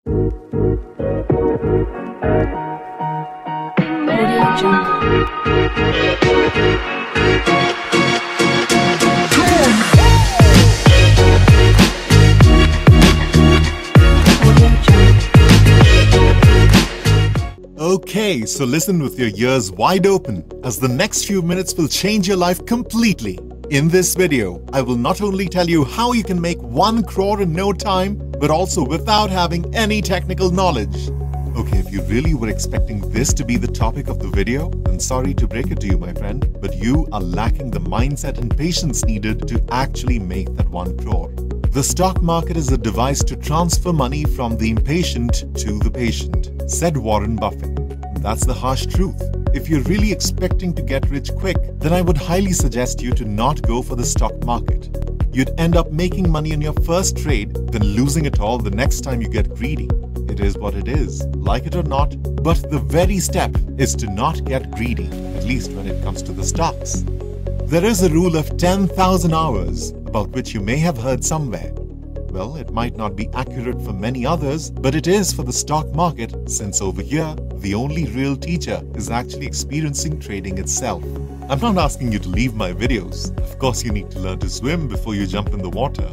Okay, so listen with your ears wide open, as the next few minutes will change your life completely. In this video, I will not only tell you how you can make 1 crore in no time, but also without having any technical knowledge. Okay, if you really were expecting this to be the topic of the video, then sorry to break it to you, my friend, but you are lacking the mindset and patience needed to actually make that 1 crore. The stock market is a device to transfer money from the impatient to the patient, said Warren Buffett. That's the harsh truth. If you're really expecting to get rich quick, then I would highly suggest you to not go for the stock market. You'd end up making money in your first trade, then losing it all the next time you get greedy. It is what it is, like it or not, but the very step is to not get greedy, at least when it comes to the stocks. There is a rule of 10,000 hours, about which you may have heard somewhere. Well, it might not be accurate for many others, but it is for the stock market, since over here, the only real teacher is actually experiencing trading itself. I'm not asking you to leave my videos. Of course, you need to learn to swim before you jump in the water.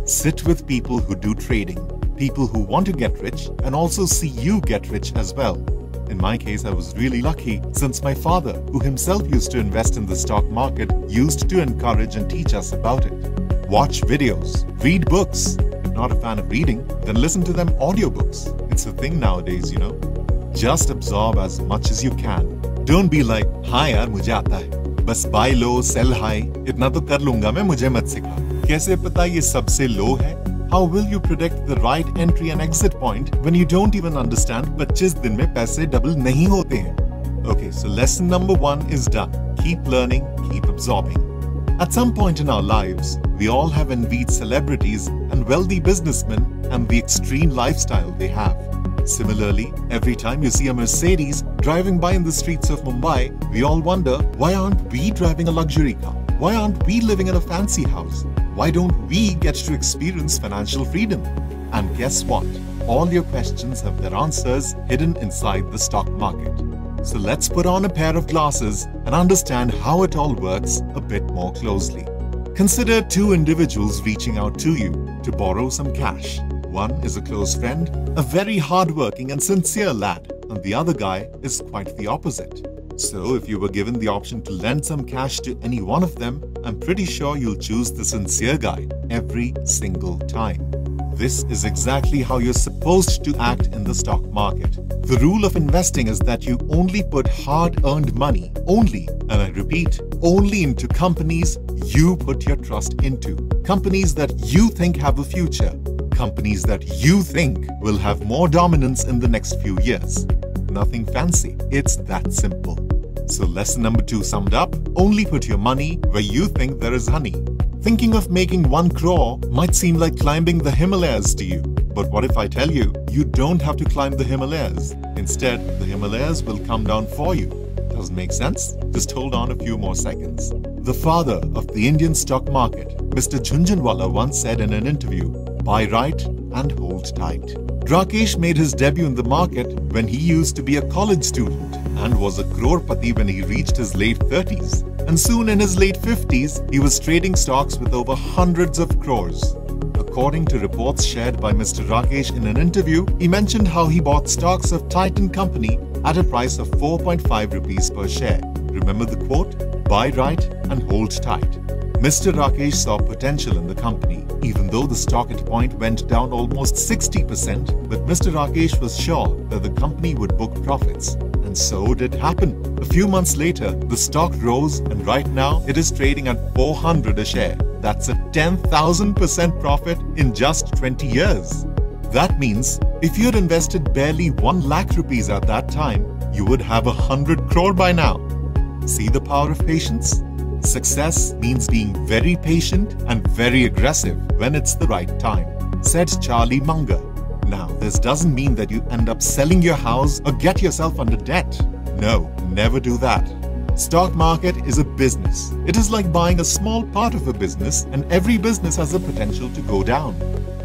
Sit with people who do trading, people who want to get rich and also see you get rich as well. In my case, I was really lucky since my father, who himself used to invest in the stock market, used to encourage and teach us about it. Watch videos, read books. If not a fan of reading, then listen to them audiobooks. It's a thing nowadays, you know. Just absorb as much as you can. Don't be like, हाँ यार मुझे आता है, बस buy low, sell high, इतना तो कर लूंगा मैं, मुझे मत सिखा. कैसे पता ये सबसे low है? How will you predict the right entry and exit point when you don't even understand 25 दिन में पैसे double नहीं होते हैं? Okay, so lesson number 1 is done. Keep learning, keep absorbing. At some point in our lives, we all have envied celebrities and wealthy businessmen and the extreme lifestyle they have. Similarly, every time you see a Mercedes driving by in the streets of Mumbai, we all wonder, why aren't we driving a luxury car? Why aren't we living in a fancy house? Why don't we get to experience financial freedom? And guess what? All your questions have their answers hidden inside the stock market. So let's put on a pair of glasses and understand how it all works a bit more closely. Consider 2 individuals reaching out to you to borrow some cash. One is a close friend, a very hardworking and sincere lad, and the other guy is quite the opposite. So if you were given the option to lend some cash to any one of them, I'm pretty sure you'll choose the sincere guy every single time. This is exactly how you're supposed to act in the stock market. The rule of investing is that you only put hard-earned money, only, and I repeat, only into companies you put your trust into. Companies that you think have a future. Companies that you think will have more dominance in the next few years. Nothing fancy, it's that simple. So lesson number 2 summed up, only put your money where you think there is honey. Thinking of making 1 crore might seem like climbing the Himalayas to you. But what if I tell you, you don't have to climb the Himalayas. Instead, the Himalayas will come down for you. Doesn't make sense? Just hold on a few more seconds. The father of the Indian stock market, Mr. Jhunjhunwala, once said in an interview, buy right and hold tight. Rakesh made his debut in the market when he used to be a college student and was a crorepati when he reached his late 30s. And soon in his late 50s, he was trading stocks with over hundreds of crores. According to reports shared by Mr. Rakesh in an interview, he mentioned how he bought stocks of Titan Company at a price of 4.5 rupees per share. Remember the quote? Buy right and hold tight. Mr. Rakesh saw potential in the company, even though the stock at point went down almost 60%, but Mr. Rakesh was sure that the company would book profits. And so did happen. A few months later, the stock rose and right now it is trading at 400 a share. That's a 10,000% profit in just 20 years. That means if you had invested barely 1 lakh rupees at that time, you would have 100 crore by now. See the power of patience? Success means being very patient and very aggressive when it's the right time, said Charlie Munger. Now, this doesn't mean that you end up selling your house or get yourself under debt. No, never do that. Stock market is a business. It is like buying a small part of a business, and every business has the potential to go down.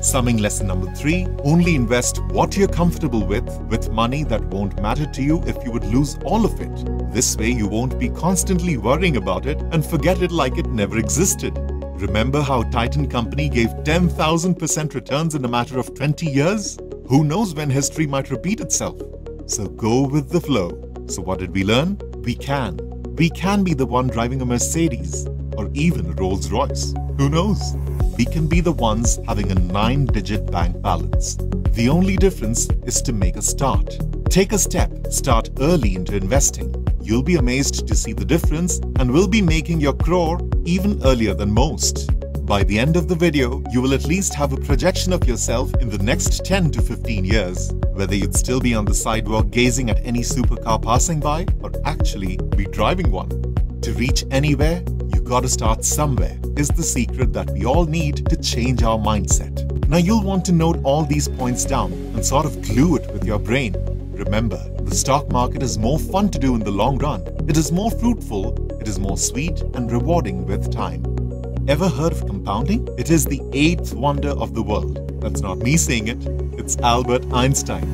Summing lesson number 3, only invest what you're comfortable with money that won't matter to you if you would lose all of it. This way you won't be constantly worrying about it and forget it like it never existed. Remember how Titan Company gave 10,000% returns in a matter of 20 years? Who knows when history might repeat itself? So go with the flow. So what did we learn? We can. We can be the one driving a Mercedes or even a Rolls Royce. Who knows? We can be the ones having a 9-digit bank balance. The only difference is to make a start. Take a step, start early into investing. You'll be amazed to see the difference and will be making your crore even earlier than most. By the end of the video, you will at least have a projection of yourself in the next 10 to 15 years, whether you'd still be on the sidewalk gazing at any supercar passing by or actually be driving one. To reach anywhere, you gotta start somewhere is the secret that we all need to change our mindset. Now you'll want to note all these points down and sort of glue it with your brain. Remember, the stock market is more fun to do in the long run. It is more fruitful, it is more sweet and rewarding with time. Ever heard of compounding? It is the 8th wonder of the world. That's not me saying it, it's Albert Einstein.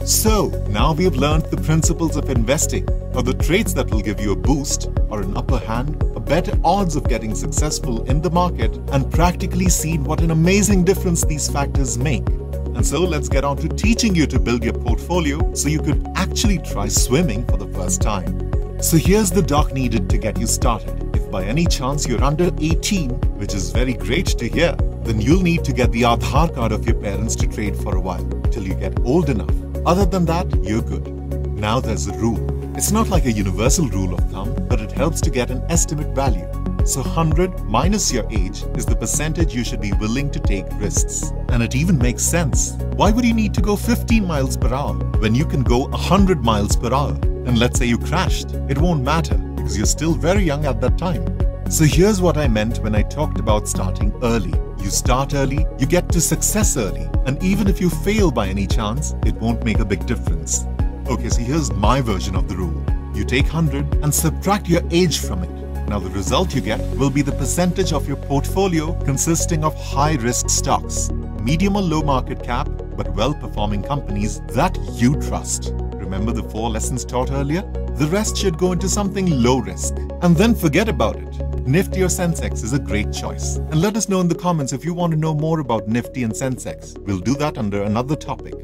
So, now we have learned the principles of investing, or the traits that will give you a boost, or an upper hand, a better odds of getting successful in the market, and practically seen what an amazing difference these factors make. And so let's get on to teaching you to build your portfolio so you could actually try swimming for the first time. So here's the doc needed to get you started. If by any chance you're under 18, which is very great to hear, then you'll need to get the Aadhaar card of your parents to trade for a while, till you get old enough. Other than that, you're good. Now there's a rule. It's not like a universal rule of thumb, but it helps to get an estimate value. So 100 minus your age is the percentage you should be willing to take risks. And it even makes sense. Why would you need to go 15 miles per hour when you can go 100 miles per hour? And let's say you crashed. It won't matter because you're still very young at that time. So here's what I meant when I talked about starting early. You start early, you get to success early, and even if you fail by any chance, it won't make a big difference. Okay, so here's my version of the rule. You take 100 and subtract your age from it. Now the result you get will be the percentage of your portfolio consisting of high-risk stocks, medium or low market cap, but well-performing companies that you trust. Remember the 4 lessons taught earlier? The rest should go into something low risk. And then forget about it. Nifty or Sensex is a great choice. And let us know in the comments if you want to know more about Nifty and Sensex. We'll do that under another topic.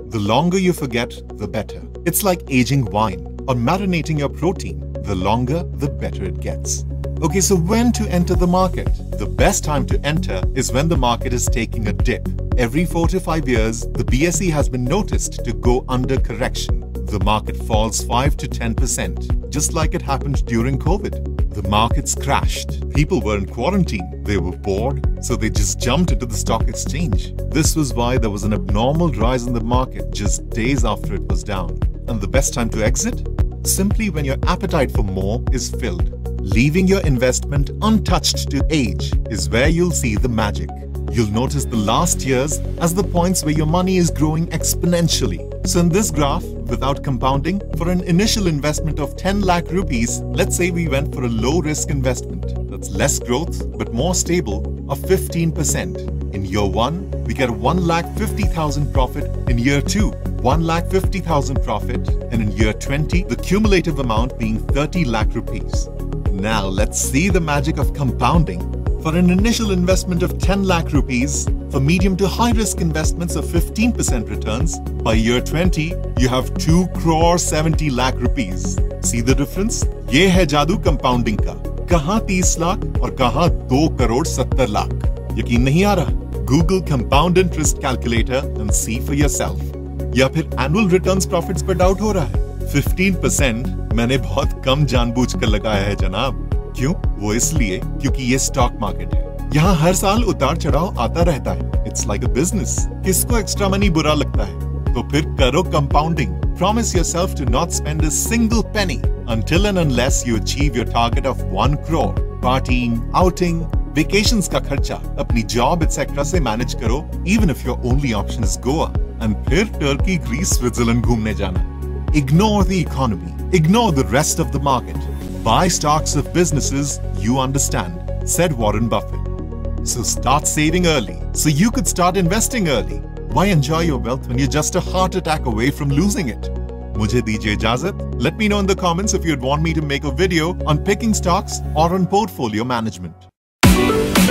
The longer you forget, the better. It's like aging wine or marinating your protein. The longer, the better it gets. Okay, so when to enter the market? The best time to enter is when the market is taking a dip. Every 4 to 5 years, the BSE has been noticed to go under correction. The market falls 5 to 10%, just like it happened during COVID. The markets crashed. People were in quarantine. They were bored, so they just jumped into the stock exchange. This was why there was an abnormal rise in the market just days after it was down. And the best time to exit? Simply when your appetite for more is filled. Leaving your investment untouched to age is where you'll see the magic. You'll notice the last years as the points where your money is growing exponentially. So in this graph, without compounding, for an initial investment of 10 lakh rupees, let's say we went for a low-risk investment. That's less growth but more stable of 15%. In year 1, we get a 1,50,000 profit. In year 2, 1,50,000 profit. And in year 20, the cumulative amount being 30 lakh rupees. Now let's see the magic of compounding. For an initial investment of 10 lakh rupees, for medium to high risk investments of 15% returns, by year 20, you have 2 crore 70 lakh rupees. See the difference? ये है जादू compounding का. कहाँ 30 लाख और कहाँ 2 करोड़ 70 लाख. यकीन नहीं आ रहा? Google compound interest calculator and see for yourself. या फिर annual returns profits पर डाउट हो रहा है? 15% मैंने बहुत कम जानबूझकर लगाया है जनाब. क्यों? वो इसलिए क्योंकि ये स्टॉक मार्केट है. यहाँ हर साल उतार चढ़ाव आता रहता है. It's like a business. किसको एक्स्ट्रा मनी बुरा लगता है? तो फिर करो compounding. Promise yourself to not spend a single penny until and unless you achieve your target of 1 crore. Partying, outing, vacations का खर्चा अपनी job etc. से manage करो, even if your only option is Goa. And फिर Turkey, Greece, Switzerland घूमने जाना. Ignore the economy. Ignore the rest of the market. Buy stocks of businesses you understand, said Warren Buffett. So start saving early. so you could start investing early. Why enjoy your wealth when you're just a heart attack away from losing it? मुझे दीजिए इजाजत. Let me know in the comments if you'd want me to make a video on picking stocks or on portfolio management.